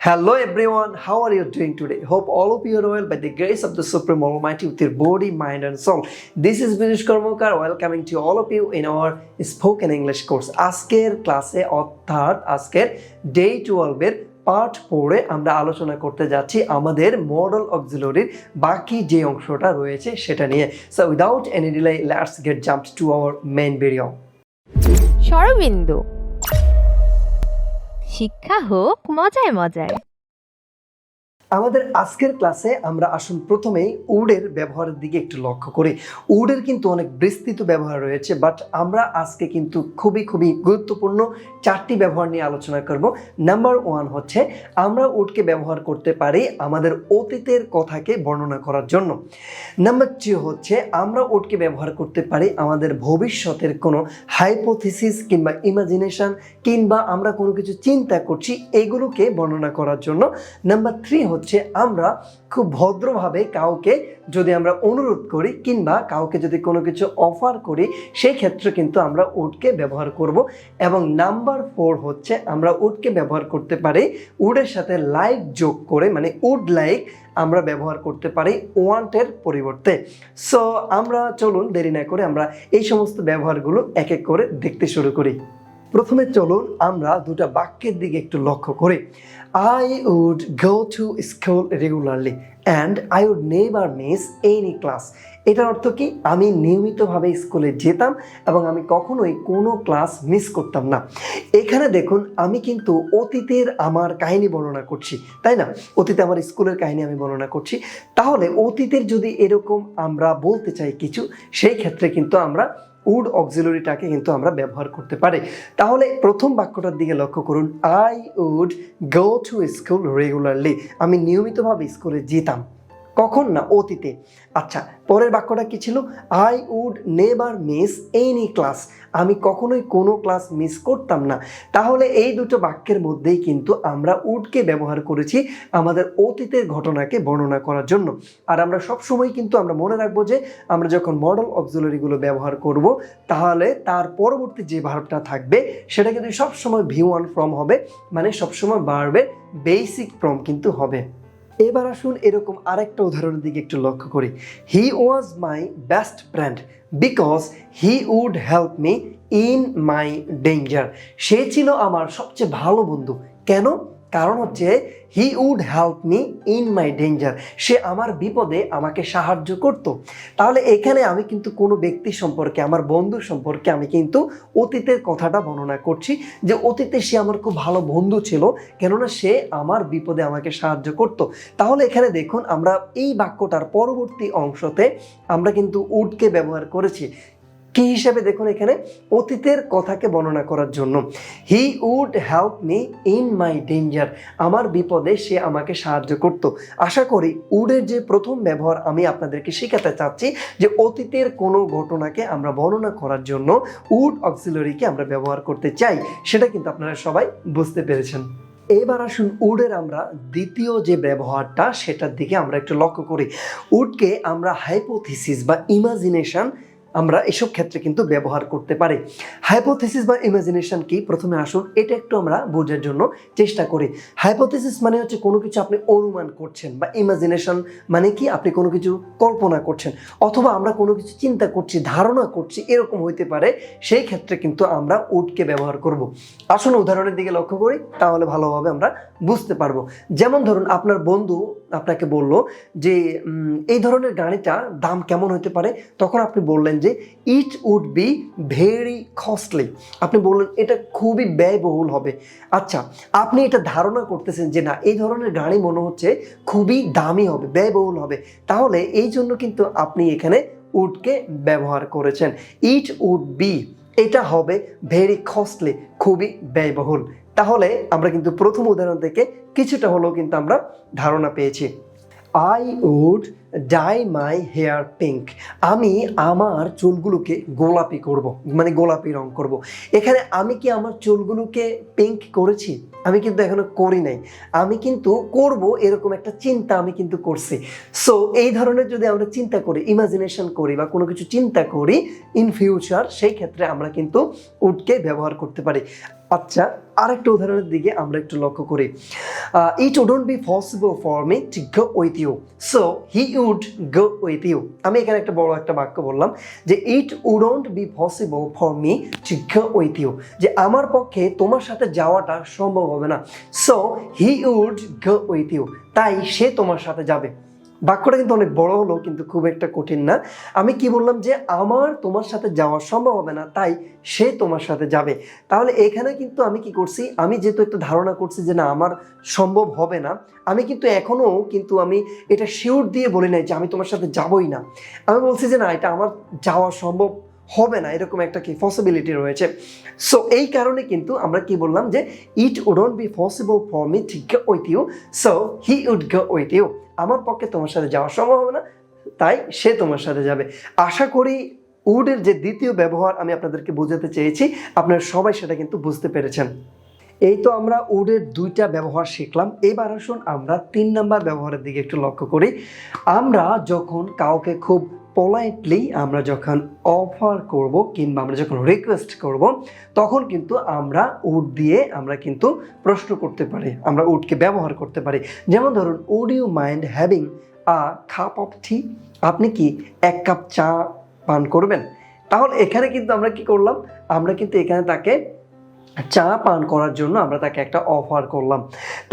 Hello everyone, how are you doing today? Hope all of you are well by the grace of the Supreme Almighty with your body, mind and soul. This is Binish Karmakar welcoming to all of you in our spoken English course. আজকের ক্লাসে অর্থাৎ আজকের Day 12 এর Part-4 এ আমরা আলোচনা করতে যাচ্ছি আমাদের মডেল অক্সিলারির বাকি যে অংশটা রয়েছে সেটা নিয়ে। So without any delay, let's get jumped to our main video. Sharabindu শিক্ষা হোক মজায় মজায়। আমাদের আজকের ক্লাসে আমরা আসুন প্রথমেই উডের ব্যবহারের দিকে একটু লক্ষ্য করি। উডের কিন্তু অনেক বিস্তৃত ব্যবহার রয়েছে, বাট আমরা আজকে কিন্তু খুবই গুরুত্বপূর্ণ চারটি ব্যবহার নিয়ে আলোচনা করব। নাম্বার 1 হচ্ছে আমরা উডকে ব্যবহার করতে পারি আমাদের অতীতের কথাকে বর্ণনা করার জন্য। নাম্বার 2 হচ্ছে আমরা উডকে ব্যবহার করতে পারি আমাদের ভবিষ্যতের কোনো হাইপোথিসিস কিংবা ইমাজিনেশন কিংবা আমরা কোনো কিছু চিন্তা করছি এগুলোকে বর্ণনা করার জন্য। নাম্বার 3 হচ্ছে আমরা খুব ভদ্রভাবে কাউকে যদি আমরা অনুরোধ করি কিংবা কাউকে যদি কোনো কিছু অফার করি সেই ক্ষেত্রে কিন্তু আমরা উডকে ব্যবহার করব। এবং নাম্বার 4 হচ্ছে আমরা উডকে ব্যবহার করতে পারি উডের সাথে লাইক যোগ করে, মানে উড লাইক আমরা ব্যবহার করতে পারি ওয়ান্টের পরিবর্তে। সো আমরা চলুন দেরি না করে আমরা এই সমস্ত ব্যবহারগুলো এক এক করে দেখতে শুরু করি। প্রথমে চলুন আমরা দুটো বাক্যের দিকে একটু লক্ষ্য করি। I would go to school regularly and I would never miss any class. এটার অর্থ কি? আমি নিয়মিতভাবে স্কুলে যেতাম এবং আমি কখনোই কোনো ক্লাস মিস করতাম না। এখানে দেখুন আমি কিন্তু অতীতের আমার কাহিনী বর্ণনা করছি, তাই না? অতীতে আমার স্কুলের কাহিনী আমি বর্ণনা করছি। তাহলে অতীতের যদি এরকম আমরা বলতে চাই কিছু, সেই ক্ষেত্রে কিন্তু আমরা উড অক্সিলারিটাকে কিন্তু আমরা ব্যবহার করতে পারি। তাহলে প্রথম বাক্যটার দিকে লক্ষ্য করুন, I would go to school regularly. আমি নিয়মিতভাবে স্কুলে যেতাম। কখন? না, অতীতে। আচ্ছা, পরের বাক্যটা কি ছিল? I would never miss any class. আমি কখনোই কোনো ক্লাস মিস করতাম না। তাহলে এই দুটো বাক্যের মধ্যেই কিন্তু আমরা উডকে ব্যবহার করেছি আমাদের অতীতের ঘটনাকে বর্ণনা করার জন্য। আর আমরা সবসময় কিন্তু আমরা মনে রাখবো যে আমরা যখন মডেল অক্সিলারিগুলো ব্যবহার করব তাহলে তার পরবর্তী যে ভার্বটা থাকবে সেটা কিন্তু সবসময় V1 ফর্ম হবে, মানে সবসময় ভার্বের বেসিক ফর্ম কিন্তু হবে। এবার আসুন এরকম আরেকটা উদাহরণের দিকে একটু লক্ষ্য করি। He was my best friend because he would help me in my danger. সে ছিল আমার সবচেয়ে ভালো বন্ধু। কেন? কারণ হচ্ছে he would help me in my danger, সে আমার বিপদে আমাকে সাহায্য করত। তাহলে এখানে আমি কিন্তু কোনো ব্যক্তি সম্পর্কে, আমার বন্ধু সম্পর্কে আমি কিন্তু অতীতের কথাটা বর্ণনা করছি যে অতীতে সে আমার খুব ভালো বন্ধু ছিল, কেননা সে আমার বিপদে আমাকে সাহায্য করত। তাহলে এখানে দেখুন আমরা এই বাক্যটার পরবর্তী অংশতে আমরা কিন্তু উডকে ব্যবহার করেছি কি হিসাবে? দেখুন এখানে অতীতের কথাকে বর্ণনা করার জন্য। He would help me in my danger, আমার বিপদে সে আমাকে সাহায্য করত। আশা করি উডের যে প্রথম ব্যবহার আমি আপনাদেরকে শেখাতে চাচ্ছি যে অতীতের কোনো ঘটনাকে আমরা বর্ণনা করার জন্য উড অক্সিলারিকে আমরা ব্যবহার করতে চাই, সেটা কিন্তু আপনারা সবাই বুঝতে পেরেছেন। এবার আসুন উডের আমরা দ্বিতীয় যে ব্যবহারটা সেটার দিকে আমরা একটু লক্ষ্য করি। উডকে আমরা হাইপোথিসিস বা ইমাজিনেশন আমরা এসব ক্ষেত্রে কিন্তু ব্যবহার করতে পারি। হাইপোথিসিস বা ইমাজিনেশন কি? প্রথমে আসুন এটা একটু আমরা বোঝার জন্য চেষ্টা করি। হাইপোথিসিস মানে হচ্ছে কোনো কিছু আপনি অনুমান করছেন, বা ইমাজিনেশন মানে কি? আপনি কোনো কিছু কল্পনা করছেন, অথবা আমরা কোনো কিছু চিন্তা করছি, ধারণা করছি, এরকম হইতে পারে। সেই ক্ষেত্রে কিন্তু আমরা উডকে ব্যবহার করব। আসুন উদাহরণের দিকে লক্ষ্য করি, তাহলে ভালোভাবে আমরা বুঝতে পারবো। যেমন ধরুন আপনার বন্ধু আপনাকে বলল যে এই ধরনের গাড়িটার দাম কেমন হতে পারে, তখন আপনি বললেন যে it would be very costly. আপনি বললেন এটা খুবই ব্যয়বহুল হবে। আচ্ছা, আপনি এটা ধারণা করতেছেন যে না, এই ধরনের গাড়ি মনে হচ্ছে খুবই দামি হবে, ব্যয়বহুল হবে। তাহলে এই জন্য কিন্তু আপনি এখানে উডকে ব্যবহার করেছেন। ইট উড বি, এটা হবে ভেরি কস্টলি, খুবই ব্যয়বহুল। তাহলে আমরা কিন্তু প্রথম উদাহরণ থেকে কিছুটা হলেও কিন্তু আমরা ধারণা পেয়েছি। I would die my hair pink, আমি আমার চুলগুলোকে গোলাপি করব, মানে গোলাপি রং করব। এখানে আমি কি আমার চুলগুলোকে পিঙ্ক করেছি? আমি কিন্তু এখনো করি নাই, আমি কিন্তু করব এরকম একটা চিন্তা আমি কিন্তু করছি। সো এই ধরনের যদি আমরা চিন্তা করি, ইমাজিনেশন করি বা কোনো কিছু চিন্তা করি ইন ফিউচার, সেই ক্ষেত্রে আমরা কিন্তু উডকে ব্যবহার করতে পারি। আচ্ছা, আরেকটা উদাহরণের দিকে আমরা একটু লক্ষ্য করি। It wouldn't be possible for me to go with you, so he would go with you. আমি এখানে একটা বড় একটা বাক্য বললাম যে it wouldn't be possible for me to go with you, যে আমার পক্ষে তোমার সাথে যাওয়াটা সম্ভব হবে না, so he would go with you, তাই সে তোমার সাথে যাবে। বাক্যটা কিন্তু অনেক বড় হলো, কিন্তু খুব একটা কঠিন না। আমি কি বললাম যে আমার তোমার সাথে যাওয়া সম্ভব হবে না, তাই সে তোমার সাথে যাবে। তাহলে এখানে কিন্তু আমি কি করছি, আমি যেহেতু একটা ধারণা করছি যে না আমার সম্ভব হবে না, আমি কিন্তু এখনো কিন্তু আমি এটা শিওর দিয়ে বলি নাই যে আমি তোমার সাথে যাবই না। আমি বলছি যে না, এটা আমার যাওয়া সম্ভব হবে না, এরকম একটা কি পসিবিলিটি রয়েছে। সো এই কারণে কিন্তু আমরা কি বললাম যে it wouldn't be possible for me to go with you, so he would go with you. আমার পক্ষে তোমার সাথে যাওয়া সম্ভব হবে না, তাই সে তোমার সাথে যাবে। আশা করি উডের যে দ্বিতীয় ব্যবহার আমি আপনাদেরকে বোঝাতে চেয়েছি, আপনারা সবাই সেটা কিন্তু বুঝতে পেরেছেন। এই তো আমরা উডের দুইটা ব্যবহার শিখলাম। এবার আসুন আমরা 3 নাম্বার ব্যবহারের দিকে একটু লক্ষ্য করি। আমরা যখন কাউকে খুব পোলাইটলি আমরা যখন অফার করব কিংবা আমরা যখন রিকোয়েস্ট করব, তখন কিন্তু আমরা উড দিয়ে আমরা কিন্তু প্রশ্ন করতে পারি, আমরা উডকে ব্যবহার করতে পারি। যেমন ধরুন, would you mind having a cup of tea, আপনি কি 1 কাপ চা পান করবেন? তাহলে এখানে কিন্তু আমরা কি করলাম, আমরা কিন্তু এখানে তাকে চা পান করার জন্য আমরা তাকে একটা অফার করলাম।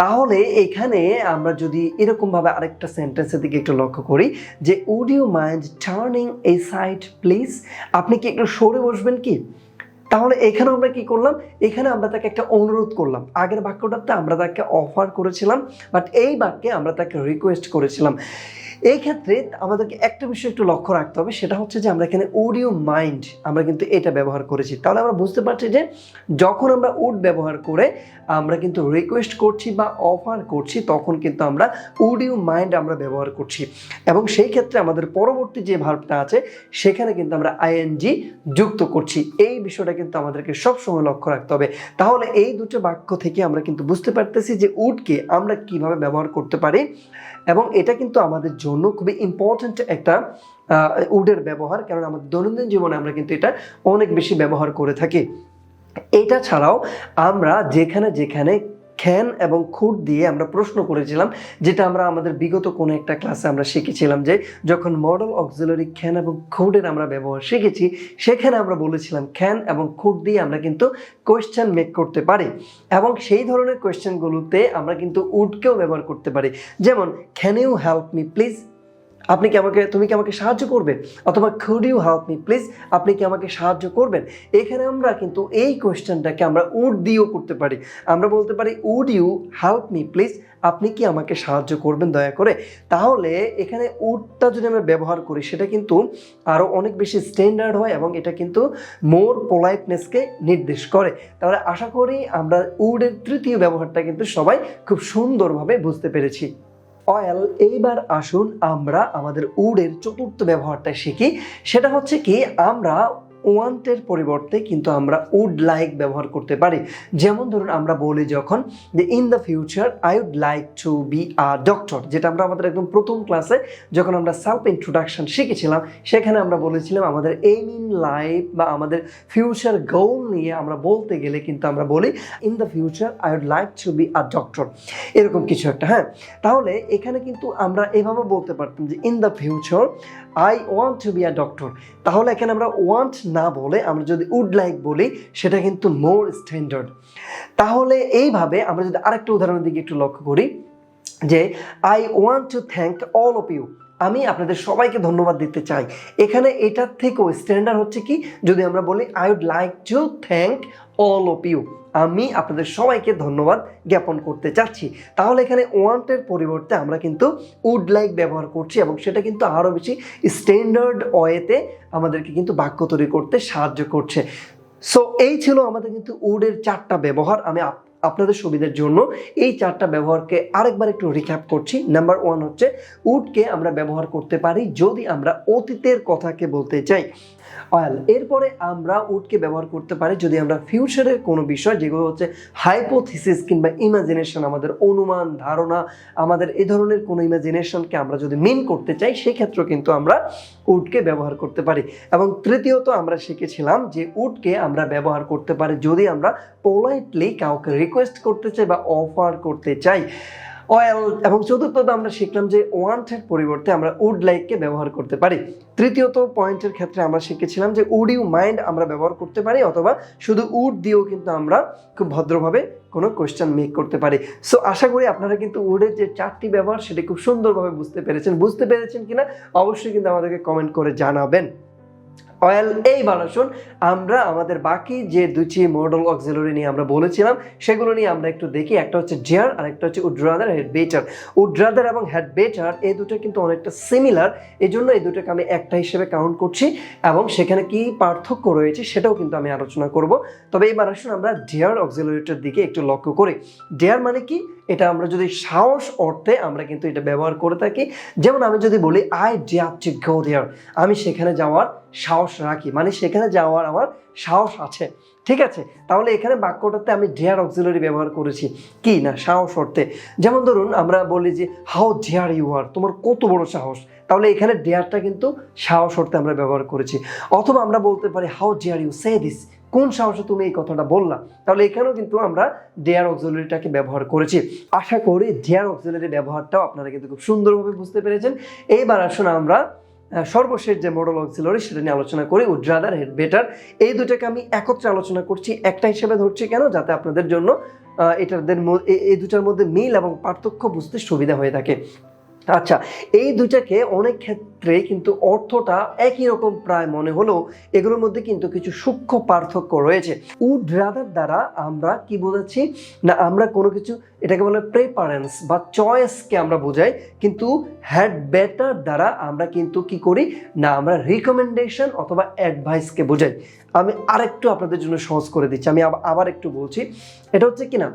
তাহলে এখানে আমরা যদি এরকমভাবে আরেকটা সেন্টেন্সের দিকে একটু লক্ষ্য করি যে would you mind turning aside please, আপনি কি একটু সরে বসবেন কি? তাহলে এখানে আমরা কি করলাম, এখানে আমরা তাকে একটা অনুরোধ করলাম। আগের বাক্যটাতে আমরা তাকে অফার করেছিলাম, বাট এই বাক্যে আমরা তাকে রিকোয়েস্ট করেছিলাম। এই ক্ষেত্রে আমাদেরকে একটা বিষয় একটু লক্ষ্য রাখতে হবে, সেটা হচ্ছে যে আমরা এখানে উড ইউ মাইন্ড আমরা কিন্তু এটা ব্যবহার করেছি। তাহলে আমরা বুঝতে পারছি যে যখন আমরা উড ব্যবহার করে আমরা কিন্তু রিকোয়েস্ট করছি বা অফার করছি, তখন কিন্তু আমরা উড ইউ মাইন্ড আমরা ব্যবহার করছি। এবং সেই ক্ষেত্রে আমাদের পরবর্তী যে ভার্বটা আছে সেখানে কিন্তু আমরা আইএনজি যুক্ত করছি। এই বিষয়টা কিন্তু আমাদেরকে সবসময় লক্ষ্য রাখতে হবে। তাহলে এই দুটো বাক্য থেকে আমরা কিন্তু বুঝতে পারতেছি যে উডকে আমরা কিভাবে ব্যবহার করতে পারি, এবং এটা কিন্তু আমাদের জন্য খুবই ইম্পর্ট্যান্ট একটা উডের ব্যবহার, কারণ আমাদের দৈনন্দিন জীবনে আমরা কিন্তু এটা অনেক বেশি ব্যবহার করে থাকি। এটা ছাড়াও আমরা যেখানে যেখানে ক্যান এবং খুড দিয়ে আমরা প্রশ্ন করেছিলাম, যেটা আমরা আমাদের বিগত কোনো একটা ক্লাসে আমরা শিখেছিলাম যে যখন মডেল অক্সিলারি ক্যান এবং খুডের আমরা ব্যবহার শিখেছি, সেখানে আমরা বলেছিলাম ক্যান এবং খুড দিয়ে আমরা কিন্তু কোয়েশ্চেন মেক করতে পারি, এবং সেই ধরনের কোয়েশ্চেনগুলোতে আমরা কিন্তু উডকেও ব্যবহার করতে পারি। যেমন can you help me please, তুমি কি আমাকে সাহায্য করবে? অথবা could you help me please, আপনি কি আমাকে সাহায্য করবেন? এখানে আমরা কিন্তু এই কোয়েশ্চেনটাকে আমরা উড দিয়েও করতে পারি। আমরা বলতে পারি would you help me please, আপনি কি আমাকে সাহায্য করবেন দয়া করে? তাহলে এখানে উডটা যদি আমরা ব্যবহার করি, সেটা কিন্তু আরও অনেক বেশি স্ট্যান্ডার্ড হয় এবং এটা কিন্তু মোর পোলাইটনেসকে নির্দেশ করে। তাহলে আশা করি আমরা উডের তৃতীয় ব্যবহারটা কিন্তু সবাই খুব সুন্দরভাবে বুঝতে পেরেছি। এইবার আসুন আমরা আমাদের উডের চতুর্থ ব্যবহারটা শিখি। সেটা হচ্ছে কি, আমরা ওয়ান্টের পরিবর্তে কিন্তু আমরা উড লাইক ব্যবহার করতে পারি। যেমন ধরুন, আমরা বলি যখন যে in the future I would like to be a doctor, যেটা আমরা আমাদের একদম প্রথম ক্লাসে যখন আমরা সেলফ ইন্ট্রোডাকশন শিখেছিলাম, সেখানে আমরা বলেছিলাম আমাদের এইম ইন লাইফ বা আমাদের ফিউচার গোল নিয়ে আমরা বলতে গেলে কিন্তু আমরা বলি in the future I would like to be a doctor, এরকম কিছু একটা। হ্যাঁ, তাহলে এখানে কিন্তু আমরা এভাবে বলতে পারতাম যে in the future I want two be a doctor. তাহলে এখানে আমরা ওয়ান্ট না বলে আমরা যদি উড লাইক বলি, সেটা কিন্তু মোর স্ট্যান্ডার্ড। তাহলে এইভাবে আমরা যদি আরেকটা উদাহরণের দিকে একটু লক্ষ্য করি যে I want to thank all of you, আমি আপনাদের সবাইকে ধন্যবাদ দিতে চাই। এখানে এটার থেকেও স্ট্যান্ডার্ড হচ্ছে কি, যদি আমরা বলি I would like to thank all of you, আমি আপনাদের সবাইকে ধন্যবাদ জ্ঞাপন করতে চাচ্ছি। তাহলে এখানে ওয়ান্টের পরিবর্তে আমরা কিন্তু উড লাইক ব্যবহার করছি, এবং সেটা কিন্তু আরও বেশি স্ট্যান্ডার্ড ওয়েতে আমাদেরকে কিন্তু বাক্য তৈরি করতে সাহায্য করছে। সো এই ছিল আমাদের কিন্তু উডের 4টা ব্যবহার। আমি আপনাদের সুবিধার জন্য এই 4টা ব্যবহারকে আরেকবার একটু রিক্যাপ করছি। নাম্বার 1 হচ্ছে উডকে আমরা ব্যবহার করতে পারি যদি আমরা অতীতের কথাকে বলতে চাই। এরপরে আমরা উডকে ব্যবহার করতে পারি যদি আমরা ফিউচারের কোনো বিষয়, যেগুলো হচ্ছে হাইপোথিসিস কিংবা ইমাজিনেশন, আমাদের অনুমান ধারণা, আমাদের এই ধরনের কোনো ইমাজিনেশনকে আমরা যদি মিন করতে চাই, সেক্ষেত্রেও কিন্তু আমরা উডকে ব্যবহার করতে পারি। এবং তৃতীয়ত আমরা শিখেছিলাম যে উডকে আমরা ব্যবহার করতে পারি যদি আমরা পোলাইটলি কাউকে রিকোয়েস্ট করতে চাই বা অফার করতে চাই। এবং চতুর্থত আমরা শিখলাম যে ওয়ান্টের পরিবর্তে আমরা উড লাইককে ব্যবহার করতে পারি। তৃতীয়ত পয়েন্টের ক্ষেত্রে আমরা শিখেছিলাম যে উড ইউ মাইন্ড আমরা ব্যবহার করতে পারি, অথবা শুধু উড দিয়েও কিন্তু আমরা খুব ভদ্রভাবে কোনো কোয়েশ্চেন মেক করতে পারি। সো আশা করি আপনারা কিন্তু উডের যে 4টি ব্যবহার সেটি খুব সুন্দরভাবে বুঝতে পেরেছেন কিনা অবশ্যই কিন্তু আমাদেরকে কমেন্ট করে জানাবেন। এইবার আসুন আমরা আমাদের বাকি যে 2টি মডেল অক্সিলারি নিয়ে আমরা বলেছিলাম সেগুলো নিয়ে আমরা একটু দেখি। একটা হচ্ছে ডিয়ার আর একটা হচ্ছে would rather, had better. Would rather এবং হেড বেটার এই দুটো কিন্তু অনেকটা সিমিলার, এই জন্য এই দুটোকে আমি একটা হিসেবে কাউন্ট করছি এবং সেখানে কি পার্থক্য রয়েছে সেটাও কিন্তু আমি আলোচনা করব। তবে এবার আসুন আমরা ডিয়ার অক্সিলারিটার দিকে একটু লক্ষ্য করি। ডিয়ার মানে কি, এটা আমরা যদি সাহস অর্থে আমরা কিন্তু এটা ব্যবহার করে থাকি। যেমন আমি যদি বলি আই ডিয়ার টু গো দেয়ার, আমি সেখানে যাওয়ার সাহস রাখি, মানে সেখানে যাওয়ার আমার সাহস আছে। ঠিক আছে, তাহলে এখানে বাক্যটাতে আমি ডিয়ার অক্সিলারি ব্যবহার করেছি কি না সাহস অর্থে। যেমন ধরুন আমরা বলি যে হাউ ডিয়ার ইউ আর, তোমার কত বড় সাহস, তাহলে এখানে ডিয়ারটা কিন্তু সাহস অর্থে আমরা ব্যবহার করেছি। অথবা আমরা বলতে পারি how dare you say this, কোন সাহসে তুমি এই কথাটা বললা, তাহলে এখানেও কিন্তু আমরা ডিয়ার অক্সিলারিটাকে ব্যবহার করেছি। আশা করি ডিয়ার অক্সিলারি ব্যবহারটাও আপনারা কিন্তু খুব সুন্দরভাবে বুঝতে পেরেছেন। এইবার আসুন আমরা সর্বশেষ যে মডেল অক্সিলারি সেটা নিয়ে আলোচনা করি, উড রাদার, হেড বেটার। এই দুটাকে আমি একত্রে আলোচনা করছি, একটা হিসেবে ধরছি কেন, যাতে আপনাদের জন্য এই দুটার মধ্যে মিল এবং পার্থক্য বুঝতে সুবিধা হয়ে থাকে। আচ্ছা, এই দুটাকে অনেক ক্ষেত্রে কিন্তু অর্থটা একই রকম প্রায় মনে হলেও এগুলোর মধ্যে কিন্তু কিছু সূক্ষ্ম পার্থক্য রয়েছে। উড রাদার দ্বারা আমরা কি বোঝাচ্ছি না, আমরা কোনো কিছু, এটাকে বলে প্রেফারেন্স বা চয়েসকে আমরা বোঝাই, কিন্তু হেড বেটার দ্বারা আমরা কিন্তু কি করি না, আমরা রিকমেন্ডেশন অথবা অ্যাডভাইসকে বোঝাই। আমি আরেকটু আপনাদের জন্য সহজ করে দিচ্ছি, আমি আবার একটু বলছি। এটা হচ্ছে কি না,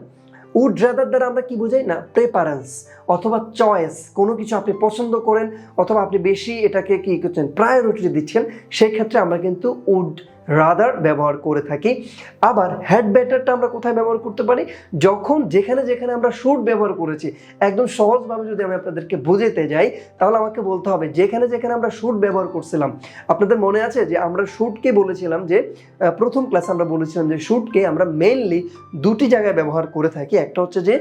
উড রাদার দ্বারা আমরা কি বোঝাই না, প্রেফারেন্স অথবা চয়েস, কোনো কিছু আপনি পছন্দ করেন অথবা আপনি বেশি এটাকে কি করছেন প্রায়োরিটি দিচ্ছেন, সেই ক্ষেত্রে আমরা কিন্তু উড রাদার ব্যবহার করে থাকি। আবার হেড বেটারটা আমরা কোথায় ব্যবহার করতে পারি, যখন যেখানে আমরা শুড ব্যবহার করেছি। একদম সহজভাবে যদি আমি আপনাদেরকে বোঝাতে যাই তাহলে আমাকে বলতে হবে যেখানে আমরা শুড ব্যবহার করছিলাম। আপনাদের মনে আছে যে আমরা শুডকে বলেছিলাম যে প্রথম ক্লাসে আমরা বলেছিলাম যে শুডকে আমরা মেইনলি 2টি জায়গায় ব্যবহার করে থাকি। একটা হচ্ছে যে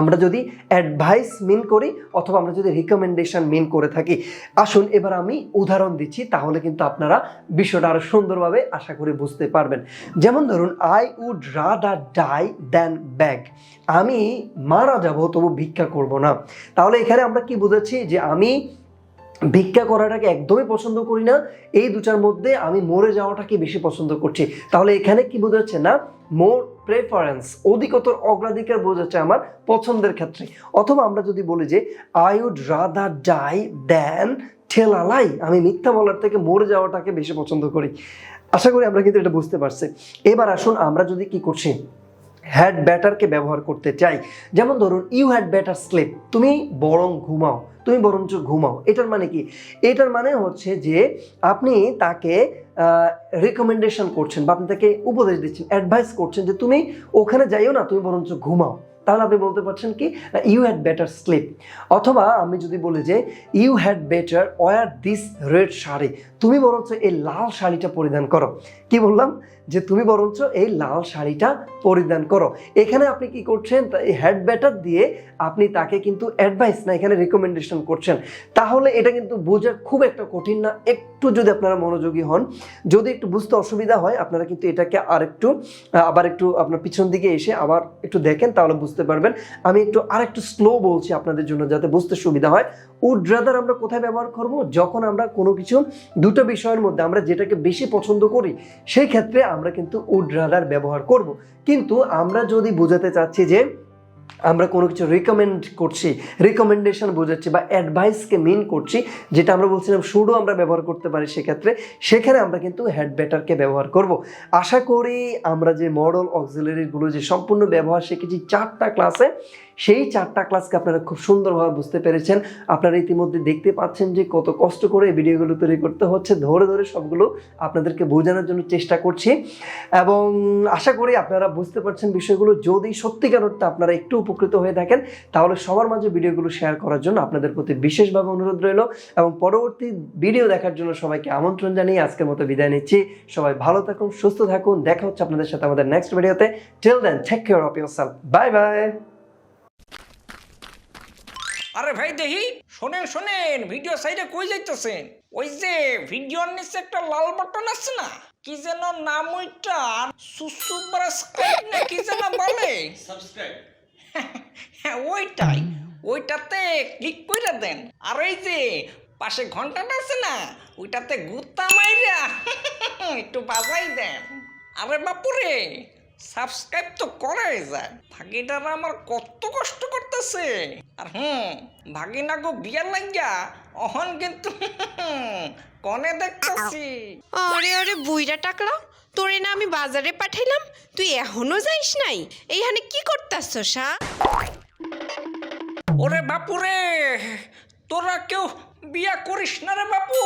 আমরা যদি অ্যাডভাইস মিন করি অথবা আমরা যদি রিকমেন্ডেশন মিন করে থাকি। আসুন এবার আমি উদাহরণ দিচ্ছি, তাহলে কিন্তু আপনারা বিষয়টা আরো সুন্দরভাবে আশা করি বুঝতে পারবেন। যেমন ধরুন I would rather die than beg, আমি মারা যাব তবু ভিক্ষা করব না। তাহলে এখানে আমরা কি বুঝাচ্ছি যে আমি ভিক্ষা করাটাকে একদমই পছন্দ করি না, এই দুটার মধ্যে আমি মরে যাওয়াটাকে বেশি পছন্দ করছি। তাহলে এখানে কি বোঝাচ্ছে না, মোর প্রেফারেন্স, অধিকতর অগ্রাধিকার বোঝাচ্ছে আমার পছন্দের ক্ষেত্রে। অথবা আমরা যদি বলি যে I would rather die than tell a lie, আমি মিথ্যা বলার থেকে মরে যাওয়াটাকে বেশি পছন্দ করি। আশা করি আমরা কিন্তু এটা বুঝতে পারছি। এবার আসুন আমরা যদি কি করছি, হ্যাড বেটারকে ব্যবহার করতে চাই। যেমন ধরুন ইউ হ্যাড বেটার স্লিপ, তুমি বরং ঘুমাও, তুমি বরঞ্চ ঘুমাও। এটার মানে কি, এটার মানে হচ্ছে যে আপনি তাকে রিকমেন্ডেশন করছেন বা আপনি তাকে উপদেশ দিচ্ছেন, অ্যাডভাইস করছেন যে তুমি ওখানে যাইও না, তুমি বরঞ্চ ঘুমাও। তাহলে আপনি বলতে পারছেন কি, ইউ হ্যাড বেটার স্লিপ। অথবা আমি যদি বলি যে you had better wear this red sari, তুমি বরঞ্চ এই লাল শাড়িটা পরিধান করো। কি বললাম, যে তুমি বরঞ্চ এই লাল শাড়িটা পরিধান করো। এখানে আপনি কি করছেন, এই হ্যাড বেটার দিয়ে আপনি তাকে কিন্তু অ্যাডভাইস না, এখানে রিকমেন্ডেশন করছেন। তাহলে এটা কিন্তু বোঝা খুব একটা কঠিন না, একটু যদি আপনারা মনোযোগী হন। যদি একটু বুঝতে অসুবিধা হয় আপনারা কিন্তু এটাকে আবার একটু আপনার পিছন দিকে এসে আবার একটু দেখেন, তাহলে বুঝতে পারবেন। আমি আরেকটু স্লো বলছি আপনাদের জন্য যাতে বুঝতে সুবিধা হয়। উড রাদার আমরা কোথায় ব্যবহার করব, যখন আমরা কোনো কিছু দুটো বিষয়ের মধ্যে আমরা যেটাকে বেশি পছন্দ করি সেই ক্ষেত্রে আমরা কিন্তু উড রাদার ব্যবহার করব। কিন্তু আমরা যদি বোঝাতে চাচ্ছি যে আমরা কোনো কিছু রিকমেন্ড করছি, রিকমেন্ডেশন বোঝাচ্ছি বা অ্যাডভাইসকে মিন করছি, যেটা আমরা বলছিলাম সুডো আমরা ব্যবহার করতে পারি, সেখানে আমরা কিন্তু হ্যাড বেটারকে ব্যবহার করব। আশা করি আমরা যে মডেল অক্সিলারিগুলো যে সম্পূর্ণ ব্যবহার শিখেছি 4টা ক্লাসে, সেই 4টা ক্লাসকে আপনারা খুব সুন্দরভাবে বুঝতে পেরেছেন। আপনারা ইতিমধ্যে দেখতে পাচ্ছেন যে কত কষ্ট করে এই ভিডিওগুলো তৈরি করতে হচ্ছে, ধরে ধরে সবগুলো আপনাদেরকে বোঝানোর জন্য চেষ্টা করছি এবং আশা করি আপনারা বুঝতে পারছেন বিষয়গুলো। যদি সত্যিকার অর্থে আপনারা একটু উপকৃত হয়ে থাকেন তাহলে সবার মাঝে ভিডিওগুলো শেয়ার করার জন্য আপনাদের প্রতি বিশেষভাবে অনুরোধ রইল এবং পরবর্তী ভিডিও দেখার জন্য সবাইকে আমন্ত্রণ জানিয়ে আজকের মতো বিদায় নিচ্ছি। সবাই ভালো থাকুন, সুস্থ থাকুন, দেখা হচ্ছে আপনাদের সাথে আমাদের নেক্সট ভিডিওতে। Till then take care of yourself, bye bye. আরে ভাই দেখি, শোনেন ভিডিও সাইডে কই যাইতেছেন? ওই যে ভিডিওর নিচে একটা লাল বাটন আছে না, কি যেন নাম ওইটা, সাবস্ক্রাইব না কি যেন বলে, সাবস্ক্রাইব। হ্যাঁ ওইটাতে ক্লিক করে দেন। আর এই যে পাশে ঘন্টাটা আছে না, ওইটাতে গুত্তা মাইরা একটু বাজাই দেন। আরে বাপুরে, সাবস্ক্রাইব তো করাই যায়। ভাগিনারা আমার কত কষ্ট করতেছে। আর ভাগিনা গো বিয়ার লাগিয়া অহন কিন্তু কনে দেখতেছি। আরে বুইরা টাকলা, তোরে না আমি বাজারে পাঠাইলাম, তুই এখনো যাইস নাই? এইখানে কি করতাছস? ওরে বাপুরে, তোরা কেউ বিয়া করিস না রে বাপু।